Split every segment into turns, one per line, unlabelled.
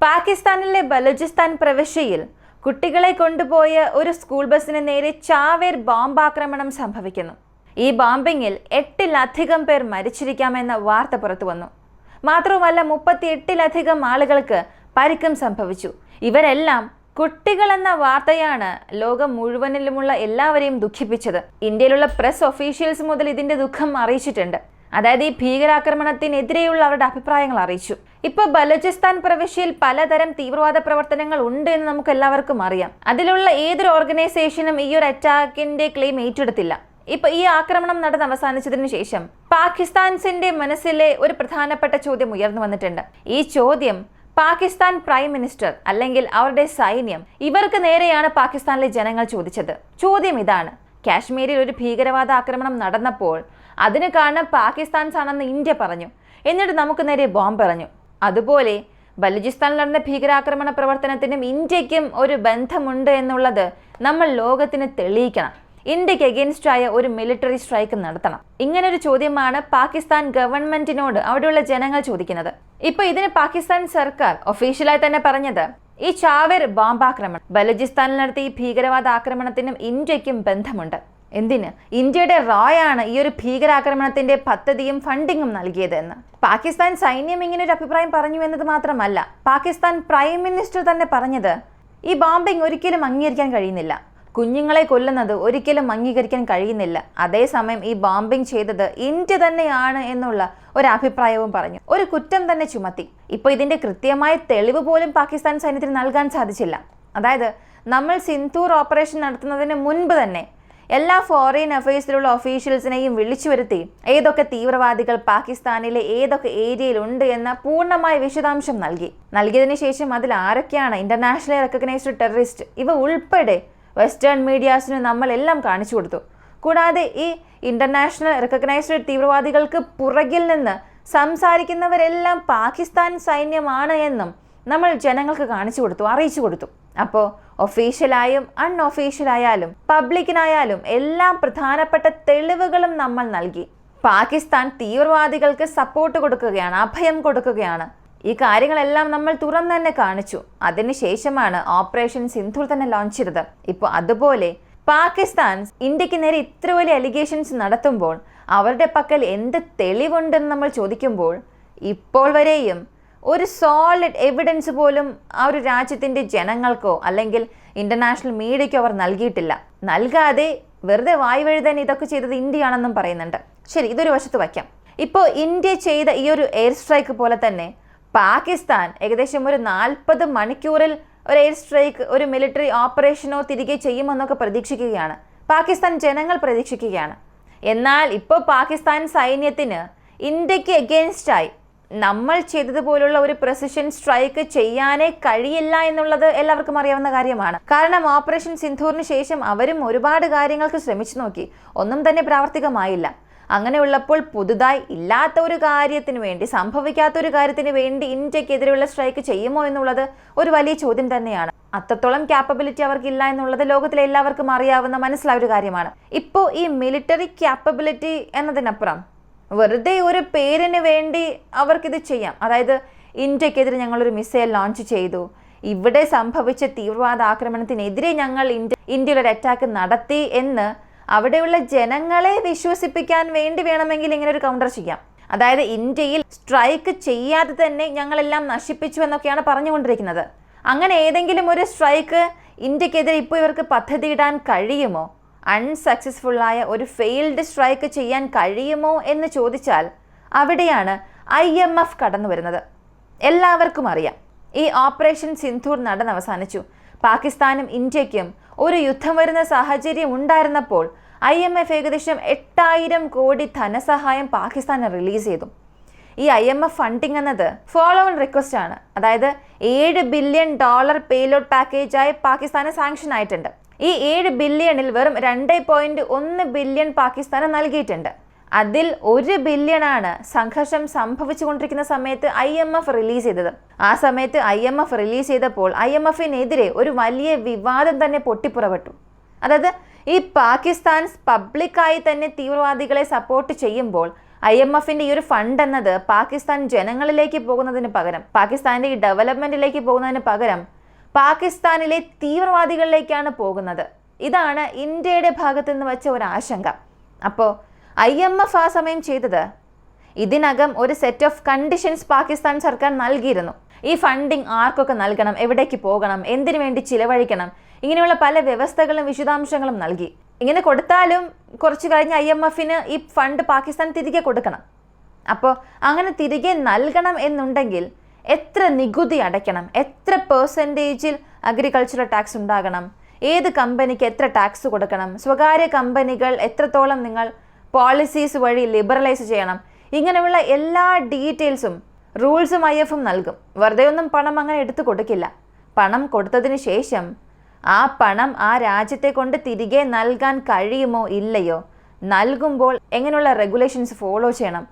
പാകിസ്ഥാനിലെ ബലൂചിസ്ഥാൻ പ്രവിശ്യയിൽ കുട്ടികളെ കൊണ്ടുപോയ ഒരു സ്കൂൾ ബസിന് നേരെ ചാവേർ ബോംബാക്രമണം സംഭവിക്കുന്നു. ഈ ബോംബിങ്ങിൽ 8-ലധികം പേർ മരിച്ചിരിക്കാമെന്ന വാർത്ത പുറത്തു വന്നു. മാത്രവുമല്ല 38-ലധികം ആളുകൾക്ക് പരിക്കും സംഭവിച്ചു. ഇവരെല്ലാം കുട്ടികളെന്ന വാർത്തയാണ് ലോകം മുഴുവനിലുമുള്ള എല്ലാവരെയും ദുഃഖിപ്പിച്ചത്. ഇന്ത്യയിലുള്ള പ്രസ് ഒഫീഷ്യൽസ് മുതൽ ഇതിന്റെ ദുഃഖം അറിയിച്ചിട്ടുണ്ട്. അതായത് ഈ ഭീകരാക്രമണത്തിനെതിരെയുള്ള അവരുടെ അഭിപ്രായങ്ങൾ അറിയിച്ചു. ഇപ്പോൾ ബലൂചിസ്ഥാൻ പ്രവിശ്യയിൽ പലതരം തീവ്രവാദ പ്രവർത്തനങ്ങൾ ഉണ്ട് എന്ന് നമുക്ക് എല്ലാവർക്കും അറിയാം. അതിലുള്ള ഏതൊരു ഓർഗനൈസേഷനും ഈ ഒരു അറ്റാക്കിന്റെ ക്ലെയിം ഏറ്റെടുത്തില്ല. ഇപ്പൊ ഈ ആക്രമണം നടന്ന് അവസാനിച്ചതിനു ശേഷം പാകിസ്ഥാൻസിന്റെ മനസ്സിലെ ഒരു പ്രധാനപ്പെട്ട ചോദ്യം ഉയർന്നു വന്നിട്ടുണ്ട്. ഈ ചോദ്യം പാകിസ്ഥാൻ പ്രൈം മിനിസ്റ്റർ അല്ലെങ്കിൽ അവരുടെ സൈന്യം ഇവർക്ക് നേരെയാണ് പാകിസ്ഥാനിലെ ജനങ്ങൾ ചോദിച്ചത്. ചോദ്യം ഇതാണ്: കാശ്മീരിൽ ഒരു ഭീകരവാദ ആക്രമണം നടന്നപ്പോൾ അതിന് കാരണം പാകിസ്ഥാൻസ് ആണെന്ന് ഇന്ത്യ പറഞ്ഞു, എന്നിട്ട് നമുക്ക് നേരെ ബോംബ് എറിഞ്ഞു. അതുപോലെ ബലൂചിസ്ഥാനിൽ നടന്ന ഭീകരാക്രമണ പ്രവർത്തനത്തിനും ഇന്ത്യക്കും ഒരു ബന്ധമുണ്ട് എന്നുള്ളത് നമ്മൾ ലോകത്തിന് തെളിയിക്കണം. ഇന്ത്യക്ക് എഗെയിൻസ്റ്റ് ആയ ഒരു മിലിറ്ററി സ്ട്രൈക്ക് നടത്തണം. ഇങ്ങനൊരു ചോദ്യമാണ് പാകിസ്ഥാൻ ഗവൺമെന്റിനോട് അവിടെയുള്ള ജനങ്ങൾ ചോദിക്കുന്നത്. ഇപ്പൊ ഇതിന് പാകിസ്ഥാൻ സർക്കാർ ഒഫീഷ്യലായി തന്നെ പറഞ്ഞത് ഈ ചാവേർ ബോംബാക്രമണം ബലൂചിസ്ഥാനിൽ നടത്തിയ ഈ ഭീകരവാദ ആക്രമണത്തിനും ഇന്ത്യക്കും ബന്ധമുണ്ട്. എന്തിന്? ഇന്ത്യയുടെ റായാണ് ഈ ഒരു ഭീകരാക്രമണത്തിന്റെ പദ്ധതിയും ഫണ്ടിങ്ങും നൽകിയത് എന്ന്. പാകിസ്ഥാൻ സൈന്യം ഇങ്ങനെ ഒരു അഭിപ്രായം പറഞ്ഞു എന്നത് മാത്രമല്ല, പാകിസ്ഥാൻ പ്രൈം മിനിസ്റ്റർ തന്നെ പറഞ്ഞത് ഈ ബോംബിംഗ് ഒരിക്കലും അംഗീകരിക്കാൻ കഴിയുന്നില്ല, കുഞ്ഞുങ്ങളെ കൊല്ലുന്നത് ഒരിക്കലും അംഗീകരിക്കാൻ കഴിയുന്നില്ല. അതേസമയം ഈ ബോംബിംഗ് ചെയ്തത് ഇന്ത്യ തന്നെയാണ് എന്നുള്ള ഒരു അഭിപ്രായവും പറഞ്ഞു. ഒരു കുറ്റം തന്നെ ചുമത്തി. ഇപ്പോൾ ഇതിന്റെ കൃത്യമായ തെളിവ് പോലും പാകിസ്ഥാൻ സൈന്യത്തിന് നൽകാൻ സാധിച്ചില്ല. അതായത് നമ്മൾ സിന്ധൂർ ഓപ്പറേഷൻ നടത്തുന്നതിന് മുൻപ് തന്നെ എല്ലാ ഫോറിൻ അഫയേഴ്സിലുള്ള ഒഫീഷ്യൽസിനെയും വിളിച്ചു വരുത്തി ഏതൊക്കെ തീവ്രവാദികൾ പാകിസ്ഥാനിലെ ഏതൊക്കെ ഏരിയയിലുണ്ട് എന്ന പൂർണ്ണമായ വിശദാംശം നൽകിയതിനു ശേഷം അതിൽ ആരൊക്കെയാണ് ഇന്റർനാഷണലി റെക്കഗ്നൈസ്ഡ് ടെററിസ്റ്റ് ഇവ ഉൾപ്പെടെ വെസ്റ്റേൺ മീഡിയാസിന് നമ്മൾ എല്ലാം കാണിച്ചു കൊടുത്തു. കൂടാതെ ഈ ഇന്റർനാഷണൽ റെക്കഗ്നൈസ്ഡ് തീവ്രവാദികൾക്ക് പുറകിൽ നിന്ന് സംസാരിക്കുന്നവരെല്ലാം പാകിസ്ഥാൻ സൈന്യമാണ് എന്നും നമ്മൾ ജനങ്ങൾക്ക് കാണിച്ചു കൊടുത്തു, അറിയിച്ചു കൊടുത്തു. അപ്പോൾ ഒഫീഷ്യലായും അൺഒഫീഷ്യലായാലും പബ്ലിക്കിനായാലും എല്ലാം പ്രധാനപ്പെട്ട തെളിവുകളും നമ്മൾ നൽകി. പാകിസ്ഥാൻ തീവ്രവാദികൾക്ക് സപ്പോർട്ട് കൊടുക്കുകയാണ്, അഭയം കൊടുക്കുകയാണ്. ഈ കാര്യങ്ങളെല്ലാം നമ്മൾ തുറന്നു തന്നെ കാണിച്ചു. അതിനുശേഷമാണ് ഓപ്പറേഷൻ സിന്ധൂർ തന്നെ ലോഞ്ച് ചെയ്തത്. ഇപ്പോൾ അതുപോലെ പാകിസ്ഥാൻ ഇന്ത്യക്ക് നേരെ ഇത്ര വലിയ അലിഗേഷൻസ് നടത്തുമ്പോൾ അവരുടെ പക്കൽ എന്ത് തെളിവുണ്ടെന്ന് നമ്മൾ ചോദിക്കുമ്പോൾ ഇപ്പോൾ വരെയും ഒരു സോളിഡ് എവിഡൻസ് പോലും ആ ഒരു രാജ്യത്തിൻ്റെ ജനങ്ങൾക്കോ അല്ലെങ്കിൽ ഇന്റർനാഷണൽ മീഡിയയ്ക്കോ അവർ നൽകിയിട്ടില്ല. നൽകാതെ വെറുതെ വായ്വഴുതാൻ ഇതൊക്കെ ചെയ്തത് ഇന്ത്യയാണെന്നും പറയുന്നുണ്ട്. ശരി, ഇതൊരു വശത്ത് വയ്ക്കാം. ഇപ്പോൾ ഇന്ത്യ ചെയ്ത ഈ ഒരു എയർ സ്ട്രൈക്ക് പോലെ തന്നെ പാകിസ്ഥാൻ ഏകദേശം ഒരു 40 മണിക്കൂറിൽ ഒരു എയർ സ്ട്രൈക്ക്, ഒരു മിലിറ്ററി ഓപ്പറേഷനോ തിരികെ ചെയ്യുമെന്നൊക്കെ പ്രതീക്ഷിക്കുകയാണ്. പാകിസ്ഥാൻ ജനങ്ങൾ പ്രതീക്ഷിക്കുകയാണ്. എന്നാൽ ഇപ്പോൾ പാകിസ്ഥാൻ സൈന്യത്തിന് ഇന്ത്യക്ക് എഗെയിൻസ്റ്റായി നമ്മൾ ചെയ്തതുപോലുള്ള ഒരു പ്രെസിഷൻ സ്ട്രൈക്ക് ചെയ്യാനേ കഴിയില്ല എന്നുള്ളത് എല്ലാവർക്കും അറിയാവുന്ന കാര്യമാണ്. കാരണം ഓപ്പറേഷൻ സിന്ധൂറിന് ശേഷം അവരും ഒരുപാട് കാര്യങ്ങൾക്ക് ശ്രമിച്ചു നോക്കി, ഒന്നും തന്നെ പ്രാവർത്തികമായില്ല. അങ്ങനെയുള്ളപ്പോൾ പുതുതായി ഇല്ലാത്ത ഒരു കാര്യത്തിന് വേണ്ടി, സംഭവിക്കാത്ത ഒരു കാര്യത്തിന് വേണ്ടി ഇന്ത്യക്കെതിരെയുള്ള സ്ട്രൈക്ക് ചെയ്യുമോ എന്നുള്ളത് ഒരു വലിയ ചോദ്യം തന്നെയാണ്. അത്രത്തോളം ക്യാപ്പബിലിറ്റി അവർക്കില്ല എന്നുള്ളത് ലോകത്തിലെ എല്ലാവർക്കും അറിയാവുന്ന മനസ്സിലായ ഒരു കാര്യമാണ്. ഇപ്പോൾ ഈ മിലിറ്ററി ക്യാപ്പബിലിറ്റി എന്നതിനപ്പുറം വെറുതെ ഒരു പേരിന് വേണ്ടി അവർക്കിത് ചെയ്യാം. അതായത് ഇന്ത്യക്കെതിരെ ഞങ്ങളൊരു മിസൈൽ ലോഞ്ച് ചെയ്തു, ഇവിടെ സംഭവിച്ച തീവ്രവാദ ആക്രമണത്തിനെതിരെ ഞങ്ങൾ ഇന്ത്യയിലൊരു അറ്റാക്ക് നടത്തി എന്ന് അവിടെയുള്ള ജനങ്ങളെ വിശ്വസിപ്പിക്കാൻ വേണ്ടി വേണമെങ്കിൽ ഇങ്ങനെ ഒരു കൗണ്ടർ ചെയ്യാം. അതായത് ഇന്ത്യയിൽ സ്ട്രൈക്ക് ചെയ്യാതെ തന്നെ ഞങ്ങളെല്ലാം നശിപ്പിച്ചു എന്നൊക്കെയാണ് പറഞ്ഞുകൊണ്ടിരിക്കുന്നത്. അങ്ങനെ ഏതെങ്കിലും ഒരു സ്ട്രൈക്ക് ഇന്ത്യക്കെതിരെ ഇപ്പോൾ ഇവർക്ക് പദ്ധതിയിടാൻ കഴിയുമോ? അൺസക്സസ്ഫുള്ളായ ഒരു ഫെയിൽഡ് സ്ട്രൈക്ക് ചെയ്യാൻ കഴിയുമോ എന്ന് ചോദിച്ചാൽ അവിടെയാണ് IMF കടന്നു വരുന്നത്. എല്ലാവർക്കും അറിയാം, ഈ ഓപ്പറേഷൻ സിന്ധൂർ നടന്ന് അവസാനിച്ചു. പാകിസ്ഥാനും ഇന്ത്യക്കും ഒരു യുദ്ധം വരുന്ന സാഹചര്യം ഉണ്ടായിരുന്നപ്പോൾ IMF ഏകദേശം 8000 കോടി ധനസഹായം പാകിസ്ഥാന് റിലീസ് ചെയ്തു. ഈ IMF ഫണ്ടിങ് എന്നത് ഫോളോ ഓൺ റിക്വസ്റ്റ് ആണ്. അതായത് $7 ബില്യൺ പേലോഡ് പാക്കേജായി പാകിസ്ഥാന് സാങ്ഷൻ ആയിട്ടുണ്ട്. ഈ 7 ബില്യണിൽ വെറും 2.1 ബില്യൺ പാകിസ്ഥാന് നൽകിയിട്ടുണ്ട്. അതിൽ 1 ബില്യണാണ് സംഘർഷം സംഭവിച്ചുകൊണ്ടിരിക്കുന്ന സമയത്ത് IMF റിലീസ് ചെയ്തത്. ആ സമയത്ത് IMF റിലീസ് ചെയ്തപ്പോൾ IMFിനെതിരെ ഒരു വലിയ വിവാദം തന്നെ പൊട്ടിപ്പുറപ്പെട്ടു. അതായത് ഈ പാകിസ്ഥാൻ പബ്ലിക്കായി തന്നെ തീവ്രവാദികളെ സപ്പോർട്ട് ചെയ്യുമ്പോൾ IMFന്റെ ഈ ഒരു ഫണ്ട് എന്നത് പാകിസ്ഥാൻ ജനങ്ങളിലേക്ക് പോകുന്നതിന് പകരം, പാകിസ്ഥാന്റെ ഈ ഡെവലപ്മെന്റിലേക്ക് പോകുന്നതിന് പകരം പാകിസ്ഥാനിലെ തീവ്രവാദികളിലേക്കാണ് പോകുന്നത്. ഇതാണ് ഇന്ത്യയുടെ ഭാഗത്ത് നിന്ന് വെച്ച ഒരു ആശങ്ക. അപ്പോൾ IMF ആ സമയം ചെയ്തത്, ഇതിനകം ഒരു സെറ്റ് ഓഫ് കണ്ടീഷൻസ് പാകിസ്ഥാൻ സർക്കാർ നൽകിയിരുന്നു. ഈ ഫണ്ടിങ് ആർക്കൊക്കെ നൽകണം, എവിടേക്ക് പോകണം, എന്തിനു വേണ്ടി ചിലവഴിക്കണം, ഇങ്ങനെയുള്ള പല വ്യവസ്ഥകളും വിശദാംശങ്ങളും നൽകി. ഇങ്ങനെ കൊടുത്താലും കുറച്ച് കഴിഞ്ഞ് IMFന് ഈ ഫണ്ട് പാകിസ്ഥാൻ തിരികെ കൊടുക്കണം. അപ്പോൾ അങ്ങനെ തിരികെ നൽകണം എന്നുണ്ടെങ്കിൽ എത്ര നികുതി അടയ്ക്കണം, എത്ര പെർസെൻറ്റേജിൽ അഗ്രികൾച്ചറൽ ടാക്സ് ഉണ്ടാകണം, ഏത് കമ്പനിക്ക് എത്ര ടാക്സ് കൊടുക്കണം, സ്വകാര്യ കമ്പനികൾ എത്രത്തോളം നിങ്ങൾ പോളിസീസ് വഴി ലിബറലൈസ് ചെയ്യണം, ഇങ്ങനെയുള്ള എല്ലാ ഡീറ്റെയിൽസും റൂൾസും IMF നൽകും. വെറുതെ ഒന്നും പണം അങ്ങനെ എടുത്തു കൊടുക്കില്ല. പണം കൊടുത്തതിന് ശേഷം ആ പണം ആ രാജ്യത്തെ കൊണ്ട് തിരികെ നൽകാൻ കഴിയുമോ ഇല്ലയോ, നൽകുമ്പോൾ എങ്ങനെയുള്ള റെഗുലേഷൻസ് ഫോളോ ചെയ്യണം,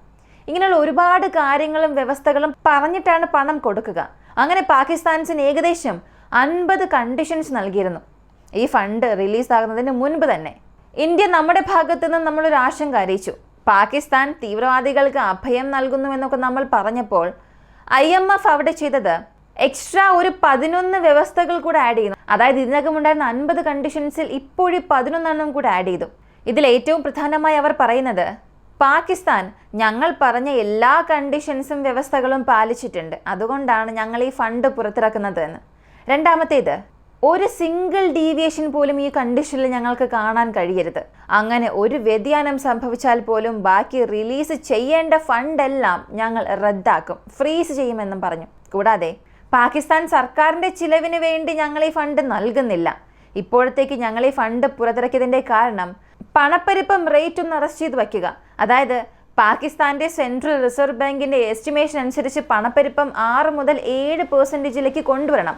ഇങ്ങനെയുള്ള ഒരുപാട് കാര്യങ്ങളും വ്യവസ്ഥകളും പറഞ്ഞിട്ടാണ് പണം കൊടുക്കുക. അങ്ങനെ പാകിസ്ഥാൻസിന് ഏകദേശം 50 കണ്ടീഷൻസ് നൽകിയിരുന്നു ഈ ഫണ്ട് റിലീസാകുന്നതിന് മുൻപ് തന്നെ. ഇന്ത്യ നമ്മുടെ ഭാഗത്തു നിന്ന് നമ്മളൊരു ആശങ്ക അറിയിച്ചു. പാകിസ്ഥാൻ തീവ്രവാദികൾക്ക് അഭയം നൽകുന്നുവെന്നൊക്കെ നമ്മൾ പറഞ്ഞപ്പോൾ IMF അവിടെ ചെയ്തത് എക്സ്ട്രാ ഒരു 11 വ്യവസ്ഥകൾ കൂടെ ആഡ് ചെയ്യുന്നു. അതായത് ഇതിനകം ഉണ്ടായിരുന്ന 50 കണ്ടീഷൻസിൽ ഇപ്പോഴും 11 കൂടെ ആഡ് ചെയ്തു. ഇതിൽ ഏറ്റവും പ്രധാനമായി അവർ പറയുന്നത്, പാകിസ്ഥാൻ ഞങ്ങൾ പറഞ്ഞ എല്ലാ കണ്ടീഷൻസും വ്യവസ്ഥകളും പാലിച്ചിട്ടുണ്ട്, അതുകൊണ്ടാണ് ഞങ്ങൾ ഈ ഫണ്ട് പുറത്തിറക്കുന്നത് എന്ന്. രണ്ടാമത്തേത്, ഒരു സിംഗിൾ ഡീവിയേഷൻ പോലും ഈ കണ്ടീഷനിൽ ഞങ്ങൾക്ക് കാണാൻ കഴിയരുത്. അങ്ങനെ ഒരു വ്യതിയാനം സംഭവിച്ചാൽ പോലും ബാക്കി റിലീസ് ചെയ്യേണ്ട ഫണ്ടെല്ലാം ഞങ്ങൾ റദ്ദാക്കും, ഫ്രീസ് ചെയ്യുമെന്നും പറഞ്ഞു. കൂടാതെ പാകിസ്ഥാൻ സർക്കാരിൻ്റെ ചിലവിന് വേണ്ടി ഞങ്ങൾ ഈ ഫണ്ട് നൽകുന്നില്ല. ഇപ്പോഴത്തേക്ക് ഞങ്ങൾ ഈ ഫണ്ട് പുറത്തിറക്കിയതിൻ്റെ കാരണം പണപ്പെരുപ്പം റേറ്റ് ഒന്ന് അറസ്റ്റ് ചെയ്ത് വയ്ക്കുക. അതായത് പാകിസ്ഥാൻ്റെ സെൻട്രൽ റിസർവ് ബാങ്കിൻ്റെ എസ്റ്റിമേഷൻ അനുസരിച്ച് പണപ്പെരുപ്പം 6 മുതൽ 7% കൊണ്ടുവരണം.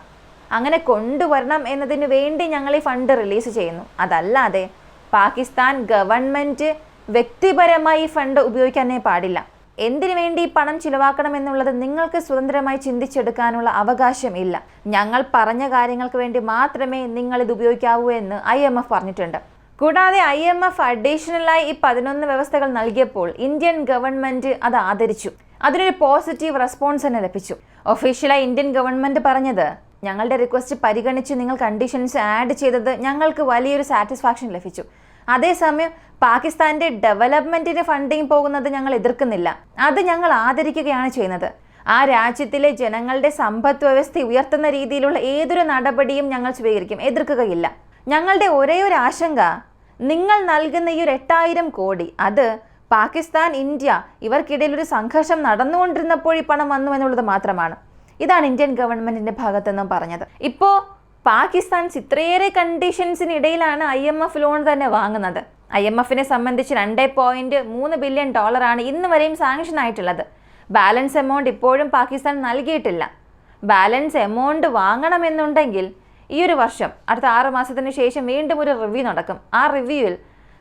അങ്ങനെ കൊണ്ടുവരണം എന്നതിന് വേണ്ടി ഞങ്ങൾ ഈ ഫണ്ട് റിലീസ് ചെയ്യുന്നു. അതല്ലാതെ പാകിസ്ഥാൻ ഗവൺമെൻറ് വ്യക്തിപരമായി ഈ ഫണ്ട് ഉപയോഗിക്കാനേ പാടില്ല. എന്തിനു വേണ്ടി ഈ പണം ചിലവാക്കണം എന്നുള്ളത് നിങ്ങൾക്ക് സ്വതന്ത്രമായി ചിന്തിച്ചെടുക്കാനുള്ള അവകാശം ഇല്ല. ഞങ്ങൾ പറഞ്ഞ കാര്യങ്ങൾക്ക് വേണ്ടി മാത്രമേ നിങ്ങൾ ഇത് ഉപയോഗിക്കാവൂ എന്ന് IMF പറഞ്ഞിട്ടുണ്ട്. കൂടാതെ IMF അഡീഷണലായി ഈ 11 വ്യവസ്ഥകൾ നൽകിയപ്പോൾ ഇന്ത്യൻ ഗവൺമെൻറ് അത് ആദരിച്ചു. അതിനൊരു പോസിറ്റീവ് റെസ്പോൺസ് തന്നെ ലഭിച്ചു. ഒഫീഷ്യലായി ഇന്ത്യൻ ഗവൺമെൻറ് പറഞ്ഞത്, ഞങ്ങളുടെ റിക്വസ്റ്റ് പരിഗണിച്ച് നിങ്ങൾ കണ്ടീഷൻസ് ആഡ് ചെയ്തത് ഞങ്ങൾക്ക് വലിയൊരു സാറ്റിസ്ഫാക്ഷൻ ലഭിച്ചു. അതേസമയം പാകിസ്ഥാന്റെ ഡെവലപ്മെന്റിന് ഫണ്ടിങ് പോകുന്നത് ഞങ്ങൾ എതിർക്കുന്നില്ല, അത് ഞങ്ങൾ ആദരിക്കുകയാണ് ചെയ്യുന്നത്. ആ രാജ്യത്തിലെ ജനങ്ങളുടെ സമ്പദ് വ്യവസ്ഥ ഉയർത്തുന്ന രീതിയിലുള്ള ഏതൊരു നടപടിയും ഞങ്ങൾ സ്വീകരിക്കും, എതിർക്കുകയില്ല. ഞങ്ങളുടെ ഒരേ ഒരു ആശങ്ക, നിങ്ങൾ നൽകുന്ന ഈ ഒരു 8000 കോടി അത് പാകിസ്ഥാൻ ഇന്ത്യ ഇവർക്കിടയിൽ ഒരു സംഘർഷം നടന്നുകൊണ്ടിരുന്നപ്പോൾ ഈ പണം വന്നു എന്നുള്ളത് മാത്രമാണ്. ഇതാണ് ഇന്ത്യൻ ഗവൺമെന്റിന്റെ ഭാഗത്തു നിന്നും പറഞ്ഞത്. ഇപ്പോൾ പാകിസ്ഥാൻ ഇത്രയേറെ കണ്ടീഷൻസിനിടയിലാണ് IMF ലോൺ തന്നെ വാങ്ങുന്നത്. IMFനെ സംബന്ധിച്ച് $2.3 ബില്യൺ ഇന്ന് വരെയും സാങ്ഷൻ ആയിട്ടുള്ളത്. ബാലൻസ് എമൗണ്ട് ഇപ്പോഴും പാകിസ്ഥാൻ നൽകിയിട്ടില്ല. ബാലൻസ് എമൗണ്ട് വാങ്ങണമെന്നുണ്ടെങ്കിൽ ഈ ഒരു വർഷം അടുത്ത 6 മാസത്തിന് ശേഷം വീണ്ടും ഒരു റിവ്യൂ നടക്കും. ആ റിവ്യൂവിൽ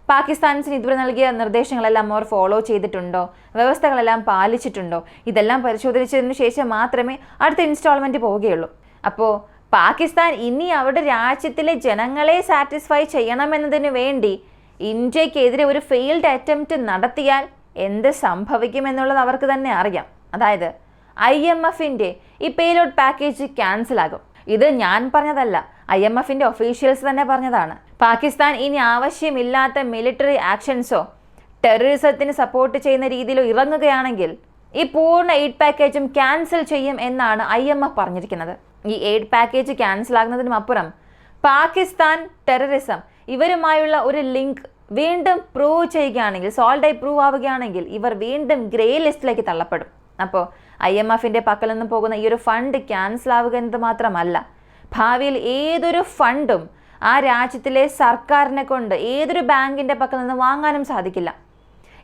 പാകിസ്ഥാൻസിന് ഇതുവരെ നൽകിയ നിർദ്ദേശങ്ങളെല്ലാം അവർ ഫോളോ ചെയ്തിട്ടുണ്ടോ, വ്യവസ്ഥകളെല്ലാം പാലിച്ചിട്ടുണ്ടോ, ഇതെല്ലാം പരിശോധിച്ചതിന് ശേഷം മാത്രമേ അടുത്ത ഇൻസ്റ്റാൾമെൻറ്റ് പോവുകയുള്ളൂ. അപ്പോൾ പാകിസ്ഥാൻ ഇനി അവരുടെ രാജ്യത്തിലെ ജനങ്ങളെ സാറ്റിസ്ഫൈ ചെയ്യണമെന്നതിന് വേണ്ടി ഇന്ത്യക്കെതിരെ ഒരു ഫെയിൽഡ് അറ്റംപ്റ്റ് നടത്തിയാൽ എന്ത് സംഭവിക്കുമെന്നുള്ളത് അവർക്ക് തന്നെ അറിയാം. അതായത് IMFന്റെ ഈ പേലോഡ് പാക്കേജ് ക്യാൻസൽ ആകും. ഇത് ഞാൻ പറഞ്ഞതല്ല, IMFന്റെ ഒഫീഷ്യൽസ് തന്നെ പറഞ്ഞതാണ്. പാകിസ്ഥാൻ ഇനി ആവശ്യമില്ലാത്ത മിലിറ്ററി ആക്ഷൻസോ ടെററിസത്തിന് സപ്പോർട്ട് ചെയ്യുന്ന രീതിയിലോ ഇറങ്ങുകയാണെങ്കിൽ ഈ പൂർണ്ണ എയ്ഡ് പാക്കേജും ക്യാൻസൽ ചെയ്യും എന്നാണ് IMF പറഞ്ഞിരിക്കുന്നത്. ഈ എയ്ഡ് പാക്കേജ് ക്യാൻസൽ ആകുന്നതിനും അപ്പുറം പാകിസ്ഥാൻ ടെററിസം ഇവരുമായുള്ള ഒരു ലിങ്ക് വീണ്ടും പ്രൂവ് ചെയ്യുകയാണെങ്കിൽ, സോൾഡായി പ്രൂവ് ആവുകയാണെങ്കിൽ ഇവർ വീണ്ടും ഗ്രേ ലിസ്റ്റിലേക്ക് തള്ളപ്പെടും. അപ്പോൾ IMFന്റെ പക്കൽ നിന്നും പോകുന്ന ഈ ഒരു ഫണ്ട് ക്യാൻസൽ ആവുക എന്നത് മാത്രമല്ല, ഭാവിയിൽ ഏതൊരു ഫണ്ടും ആ രാജ്യത്തിലെ സർക്കാരിനെ കൊണ്ട് ഏതൊരു ബാങ്കിൻ്റെ പക്കൽ നിന്ന് വാങ്ങാനും സാധിക്കില്ല.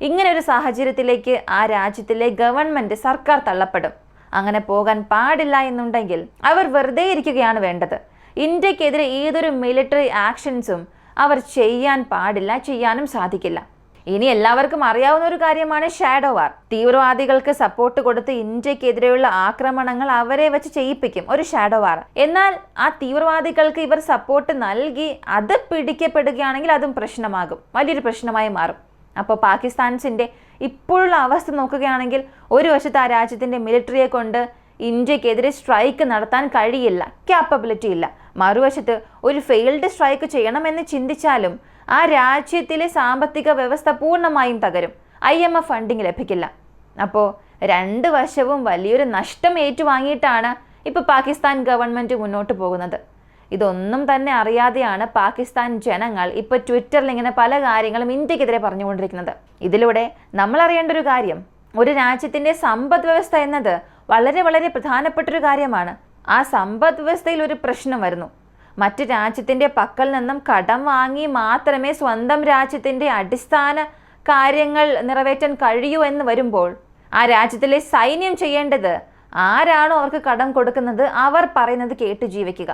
ഇങ്ങനെ ഒരു സാഹചര്യത്തിലേക്ക് ആ രാജ്യത്തിലെ ഗവൺമെൻറ് സർക്കാർ തള്ളപ്പെടും. അങ്ങനെ പോകാൻ പാടില്ല എന്നുണ്ടെങ്കിൽ അവർ വെറുതെ ഇരിക്കുകയാണ് വേണ്ടത്. ഇന്ത്യക്കെതിരെ ഏതൊരു മിലിറ്ററി ആക്ഷൻസും അവർ ചെയ്യാൻ പാടില്ല, ചെയ്യാനും സാധിക്കില്ല. ഇനി എല്ലാവർക്കും അറിയാവുന്ന ഒരു കാര്യമാണ് ഷാഡോ വാർ. തീവ്രവാദികൾക്ക് സപ്പോർട്ട് കൊടുത്ത് ഇന്ത്യക്കെതിരെയുള്ള ആക്രമണങ്ങൾ അവരെ വെച്ച് ചെയ്യിപ്പിക്കും, ഒരു ഷാഡോ വാർ. എന്നാൽ ആ തീവ്രവാദികൾക്ക് ഇവർ സപ്പോർട്ട് നൽകി അത് പിടിക്കപ്പെടുകയാണെങ്കിൽ അതും പ്രശ്നമാകും, വലിയൊരു പ്രശ്നമായി മാറും. അപ്പോൾ പാകിസ്ഥാൻസിൻ്റെ ഇപ്പോഴുള്ള അവസ്ഥ നോക്കുകയാണെങ്കിൽ ഒരു വശത്ത് ആ രാജ്യത്തിൻ്റെ മിലിറ്ററിയെ കൊണ്ട് ഇന്ത്യക്കെതിരെ സ്ട്രൈക്ക് നടത്താൻ കഴിയില്ല, ക്യാപ്പബിലിറ്റി ഇല്ല. മറുവശത്ത് ഒരു ഫെയിൽഡ് സ്ട്രൈക്ക് ചെയ്യണമെന്ന് ചിന്തിച്ചാലും ആ രാജ്യത്തിലെ സാമ്പത്തിക വ്യവസ്ഥ പൂർണ്ണമായും തകരും, IMF ഫണ്ടിങ് ലഭിക്കില്ല. അപ്പോൾ രണ്ട് വശവും വലിയൊരു നഷ്ടം ഏറ്റുവാങ്ങിയിട്ടാണ് ഇപ്പോൾ പാകിസ്ഥാൻ ഗവൺമെൻറ് മുന്നോട്ട് പോകുന്നത്. ഇതൊന്നും തന്നെ അറിയാതെയാണ് പാകിസ്ഥാൻ ജനങ്ങൾ ഇപ്പോൾ ട്വിറ്ററിൽ ഇങ്ങനെ പല കാര്യങ്ങളും ഇന്ത്യക്കെതിരെ പറഞ്ഞുകൊണ്ടിരിക്കുന്നത്. ഇതിലൂടെ നമ്മൾ അറിയേണ്ട ഒരു കാര്യം, ഒരു രാജ്യത്തിൻ്റെ സമ്പദ് വ്യവസ്ഥ എന്നത് വളരെ വളരെ പ്രധാനപ്പെട്ടൊരു കാര്യമാണ്. ആ സമ്പദ് വ്യവസ്ഥയിൽ ഒരു പ്രശ്നം വരുന്നു, മറ്റ് രാജ്യത്തിൻ്റെ പക്കൽ നിന്നും കടം വാങ്ങി മാത്രമേ സ്വന്തം രാജ്യത്തിൻ്റെ അടിസ്ഥാന കാര്യങ്ങൾ നിറവേറ്റാൻ കഴിയൂ എന്ന് വരുമ്പോൾ ആ രാജ്യത്തിലെ സൈന്യം ചെയ്യേണ്ടത് ആരാണോ അവർക്ക് കടം കൊടുക്കുന്നത് അവർ പറയുന്നത് കേട്ട് ജീവിക്കുക.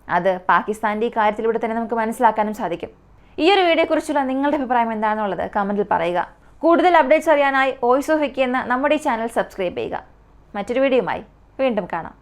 അത് പാകിസ്ഥാൻ്റെ ഈ കാര്യത്തിലൂടെ തന്നെ നമുക്ക് മനസ്സിലാക്കാനും സാധിക്കും. ഈ ഒരു വീഡിയോയെക്കുറിച്ചുള്ള നിങ്ങളുടെ അഭിപ്രായം എന്താണെന്നുള്ളത് കമൻറ്റിൽ പറയുക. കൂടുതൽ അപ്ഡേറ്റ്സ് അറിയാനായി വോയിസ് ഓഫ് വിക്കി എന്ന നമ്മുടെ ഈ ചാനൽ സബ്സ്ക്രൈബ് ചെയ്യുക. മറ്റൊരു വീഡിയോയുമായി വീണ്ടും കാണാം.